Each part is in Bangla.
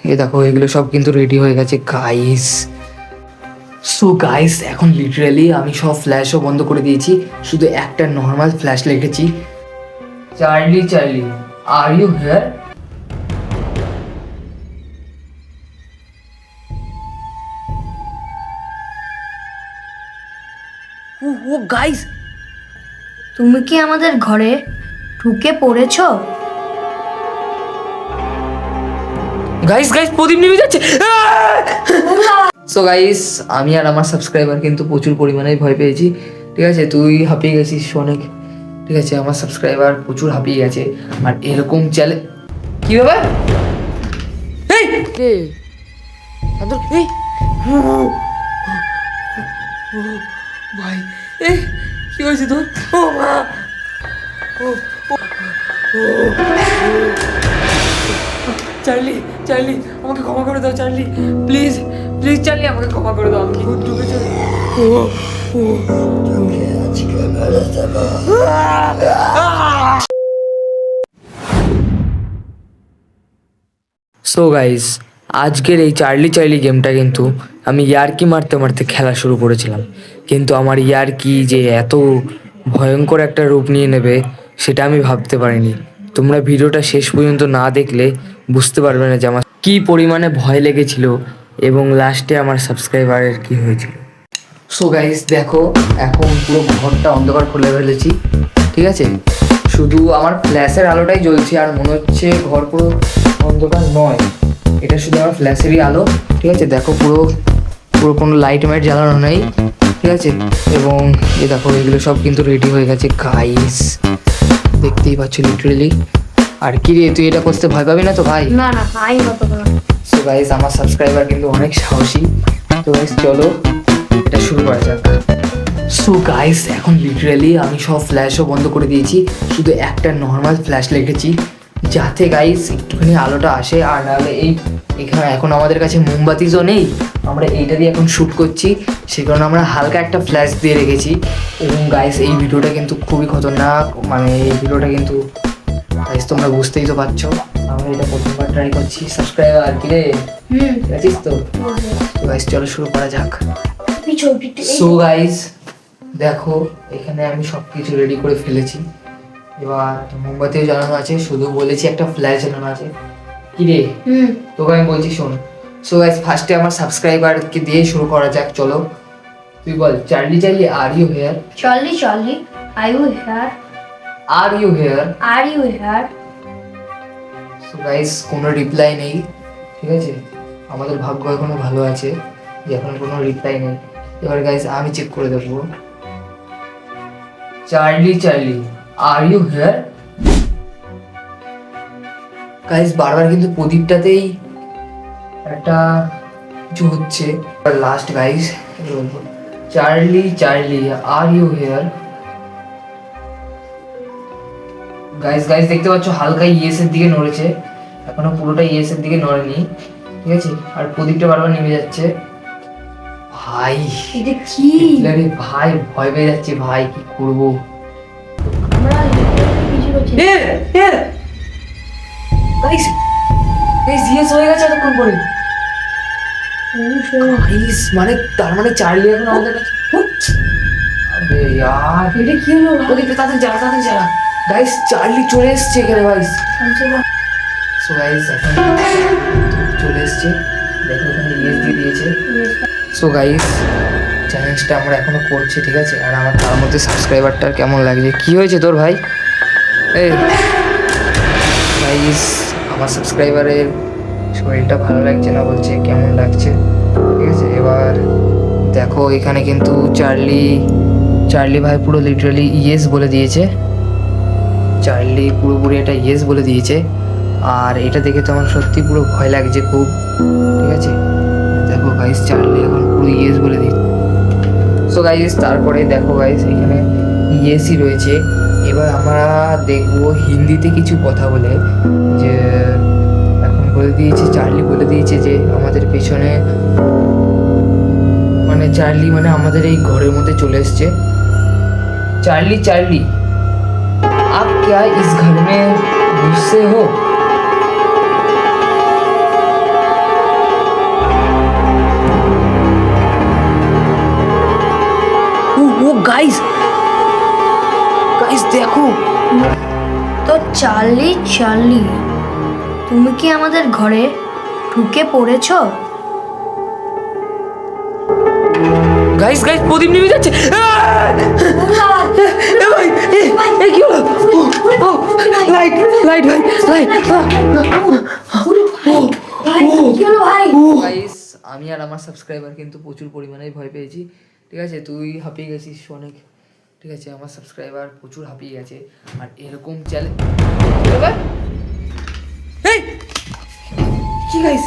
এই দেখো এগুলো সব কিন্তু রেডি হয়ে গেছে গাইস। সো গাইস এখন লিটারালি আমি সব ফ্ল্যাশও বন্ধ করে দিয়েছি, শুধু একটা নর্মাল ফ্ল্যাশ লিখেছি, Charlie Charlie are you here. ও গাইস, তুমি কি আমাদের ঘরে ঢুকে পড়েছো? গাইস গাইস প্রদীপ নেমে যাচ্ছে। সো গাইস আমি আর আমার সাবস্ক্রাইবার কিন্তু প্রচুর পরিমাণে ভয় পেয়েছি, ঠিক আছে? তুই হাঁপিয়ে গেছিস অনেক, ঠিক আছে? আমার সাবস্ক্রাইবার প্রচুর হাঁপিয়ে গেছে। আর এরকম চ্যালেঞ্জ কি ব্যাপার? এই কে আদর, এই ভাই, এই কি হয়েছে তোর? ও মা, ও চার্লি চার্লি আমাকে ক্ষমা করে দাও চার্লি, প্লিজ প্লিজ চার্লি আমাকে ক্ষমা করে দাও, আমি ভূত ঢুকে চলে। সো গাইস আজকের এই চার্লি চার্লি গেমটা কিন্তু আমি ইয়ার্কি মারতে মারতে খেলা শুরু করেছিলাম, কিন্তু আমার ইয়ার্কি যে এত ভয়ঙ্কর একটা রূপ নিয়ে নেবে সেটা আমি ভাবতে পারিনি। তোমরা ভিডিওটা শেষ পর্যন্ত না দেখলে বুঝতে পারবে না যে আমার কী পরিমাণে ভয় লেগেছিল এবং লাস্টে আমার সাবস্ক্রাইবারের কী হয়েছিল। সো গাইস দেখো এখন পুরো ঘরটা অন্ধকার খুলে ফেলেছি, ঠিক আছে? শুধু আমার ফ্ল্যাশের আলোটাই জ্বলছে, আর মনে হচ্ছে ঘর পুরো অন্ধকার নয়, এটা শুধু আমার ফ্ল্যাশেরই আলো, ঠিক আছে? দেখো পুরো পুরো কোনো লাইট মাইট জ্বালানো নেই, ঠিক আছে? এবং এ দেখো এগুলো সব কিন্তু রেডি হয়ে গেছে গাইস, দেখতেই পাচ্ছ লিটারেলি। আর কি রে, তুই এটা করতে ভয় পাবি না তো ভাই? না না, আই মতো না। সো গাইস আমার সাবস্ক্রাইবার কিন্তু অনেক সাহসী, তো গাইস চলো এটা শুরু করা যাক। সো গাইস এখন লিটারালি আমি সব ফ্ল্যাশও বন্ধ করে দিয়েছি, শুধু একটা নর্মাল ফ্ল্যাশ রেখেছি যাতে গাইস একটুখানি আলোটা আসে। আর নাহলে এখানে এখন আমাদের কাছে মোমবাতিও নেই, আমরা এইটা দিয়ে এখন শ্যুট করছি, সে কারণে আমরা হালকা একটা ফ্ল্যাশ দিয়ে রেখেছি। এবং গাইস এই ভিডিওটা কিন্তু খুবই খতরনাক, মানে এই ভিডিওটা কিন্তু গাইস তোমরা বুঝতেই তো পারছো, আমরা এটা প্রথমবার ট্রাই করছি। সাবস্ক্রাইবার কি রে, ঠিক আছিস তো? গাইস চলো শুরু করা যাক। সো গাইস দেখো এখানে আমি সব কিছু রেডি করে ফেলেছি, এবার মোমবাতিও জ্বালানো আছে, শুধু বলেছি একটা ফ্ল্যাশ জ্বালানো আছে। কি রে, তোকে আমি বলছি শোন। সো গাইস ফার্স্টে আমার সাবস্ক্রাইবারকে দিয়ে শুরু করা যাক, চলো তুই বল Charlie Charlie are you here? Charlie Charlie are you here? Are you here? Are you here? So guys কোনো রিপ্লাই নেই, ঠিক আছে? আমাদের ভাগ্য এখনো ভালো আছে যে এখন কোনো রিপ্লাই নেই। এবার গাইস আমি চেক করে দেবো, Charlie Charlie are you here? Guys বারবার কিন্তু প্রদীপটাতেই একটা কিছু হচ্ছে। লাস্ট গাইস বলবো Charlie Charlie are you here? Guys guys দেখতে পাচ্ছ হালকা ইয়েস এর দিকে নড়েছে, এখনো পুরোটা ইয়েস এর দিকে নড়েনি, ঠিক আছে? আর প্রদীপটা বারবার নেমে যাচ্ছে। ভাই এটা কি? আরে ভাই ভয় পেয়ে যাচ্ছে ভাই, কি করবো? আমরা কিছু করছি না। গাইস গাইস ইয়েস হয়ে গেছে এতক্ষণ পরে। গাইস মানে তার মানে চার্লি এখন আমাদের কাছে। আবে यार এটা কি হলো? প্রদীপটা তাড়াতাড়ি জ্বালা, তাড়াতাড়ি জ্বালা। গাইস চার্লি চলে এসেছে এখানে গাইস। সো গাইস এখন চলে এসেছে, দেখো এখানে ইয়েস দিয়ে দিয়েছে। সো গাইস চ্যালেঞ্জটা আমরা এখনো করছি, ঠিক আছে? আর আমার তার মধ্যে সাবস্ক্রাইবারটার কেমন লাগছে? কি হয়েছে তোর ভাই? এই গাইস আমার সাবস্ক্রাইবারের শরীরটা ভালো লাগছে না বলছে, কেমন লাগছে, ঠিক আছে? এবার দেখো এখানে কিন্তু চার্লি ভাই পুরো লিটারালি ইয়েস বলে দিয়েছে, চার্লি পুরোপুরি এটা ইয়েস বলে দিয়েছে। আর এটা দেখে তো আমার সত্যি পুরো ভয় লাগছে খুব, ঠিক আছে? দেখো গাইস চার্লি এখন পুরো ইয়েস বলে দিয়েছে। সো গাইস তারপরে দেখো গাইস এখানে ইয়েসই রয়েছে। এবার আমরা দেখবো হিন্দিতে কিছু কথা বলে, যে এখন বলে দিয়েছে চার্লি বলে দিয়েছে যে আমাদের পেছনে, মানে চার্লি মানে আমাদের এই ঘরের মধ্যে চলে এসছে। चार्ली चार्ली आप क्या इस घर में घुसे हो? গাইস গাইস দেখো, তো চার্লি চার্লি, তুমি কি আমাদের ঘরে ঢুকে পড়েছো? গাইস গাইস প্রদীপ নিভে যাচ্ছে। এ ভাই, এ কি হলো? লাইট লাইট ভাই, লাইট। কি হলো ভাই? গাইস আমি আর আমার সাবস্ক্রাইবার কিন্তু প্রচুর পরিমাণে ভয় পেয়েছি। ঠিক আছে, তুই হাঁপিয়ে গেছিস অনেক। ঠিক আছে, আমার সাবস্ক্রাইবার প্রচুর হাঁপিয়ে গেছে। আর এরকম চ্যালেঞ্জ এই কি গাইস,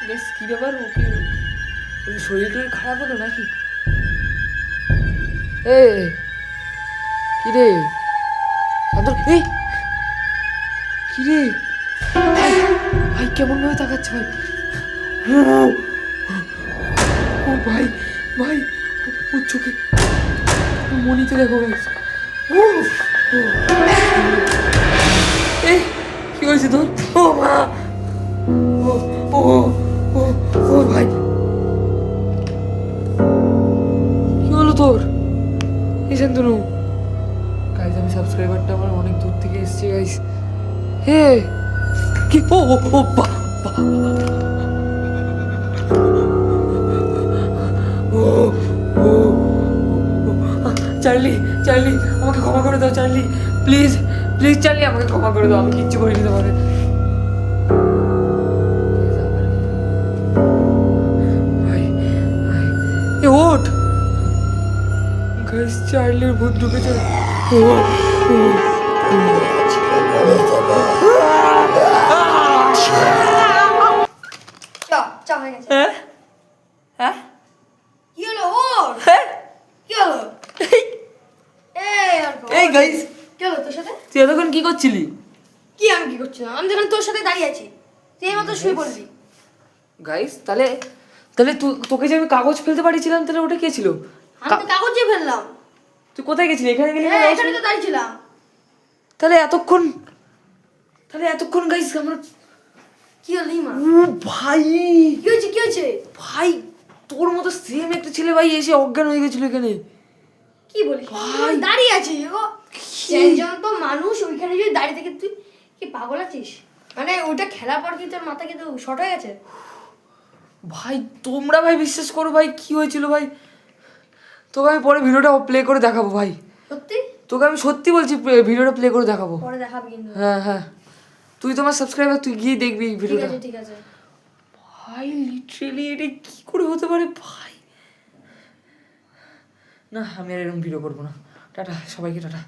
গাইস কি ব্যাপার? ওকে শরীর টরীর খারাপ হলো নাকি? এ কি রে শান্তর, এই কি রে ভাই, ভাই কেমন ভাবে তাকাচ্ছে ভাই। ও ভাই ভাই, ওর চোখে মনিতে দেখো গাইস। এই কি হয়েছে তোর? ও মা, ও ও ও ও ভাই, কি হলো তোর? এই শান্তনু গাইস, আমি সাবস্ক্রাইবারটা আমার অনেক দূর থেকে এসছে গাইস। হে কি, ও ও ও বা বা, ও ও চার্লি চার্লি আমাকে ক্ষমা করে দাও চার্লি, প্লিজ প্লিজ চার্লি আমাকে ক্ষমা করে দাও, আমি কিচ্ছু করিনি তোমাকে। ভাই ভাই, এ ওঠ গাইস, চার্লির ভূত ঢুকেছে। ও ও চা হয়ে গেছে। হ্যাঁ হ্যাঁ কি হলো ওর? হ্যাঁ, কি হলো? এই গাইস, কি হলো তোর সাথে? তুই এতক্ষণ কি করছিলি? কি আমি কি করছিলাম? আমি যখন তোর সাথে দাঁড়িয়ে আছি, তুই এই মতো শুয়ে পড়লি। গাইস তাহলে তাহলে তোকে যে আমি কাগজ ফেলতে পারিছিলাম, তাহলে ওটা কে ছিল? আমি তো কাগজে ফেললাম। তুই কোথায় গেছিলি? এখানে গেলি না? হ্যাঁ, এখানে তো দাঁড়িয়েছিলাম। তাহলে এতক্ষণ গাইস আমার, কি হলো ইমা? ও ভাই কি হয়েছে কি হয়েছে? ভাই তোর মতো সেম একটা ছেলে ভাই এসে অজ্ঞান হয়ে গেছিল এখানে। কি বলিস? ভাই। দাঁড়িয়ে আছি ও একজন তো মানুষ ওইখানে যদি দাঁড়িয়ে থেকে, তুই কি পাগল আছিস? মানে ওটা খেলার পর কি তোর মাথা কিন্তু শর্ট হয়ে গেছে? ভাই তোমরা ভাই বিশ্বাস করো ভাই, কি হয়েছিল ভাই, তোকে আমি পরে ভিডিওটা প্লে করে দেখাবো ভাই। সত্যি? তোকে আমি সত্যি বলছি, ভিডিওটা প্লে করে দেখাবো। পরে দেখাবি কিন্তু। হ্যাঁ হ্যাঁ, তুই তোমার সাবস্ক্রাইবার, তুই গিয়ে দেখবি ঠিক ভিডিওটা। আছে ঠিক আছে। ভাই লিটারেলি এটা কি করে হতে পারে ভাই? না আমি আর এরকম ভিডিও করবো না। টাটা সবাইকে, টাটা।